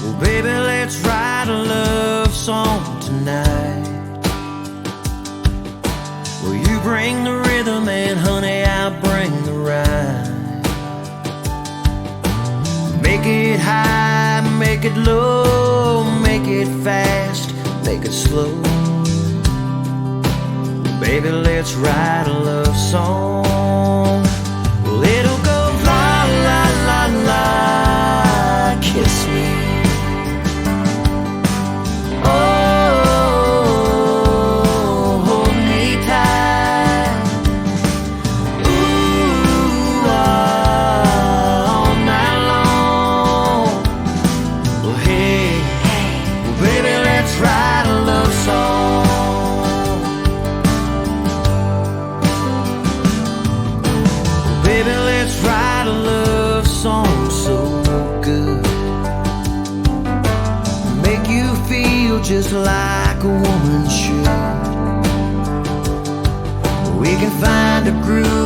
Well, baby, let's write a love song tonight. Well, you bring the rhythm and honey, I'll bring the rhyme. Make it high, make it low, make it fast, make it slow. Baby, let's write a love song. Well, it'll go la la la la, kiss me. Oh, hold me tight. Ooh, all night long. Well, hey, well, baby, let's write a love song. Baby, let's write a love song so good, make you feel just like a woman should. We can find a groove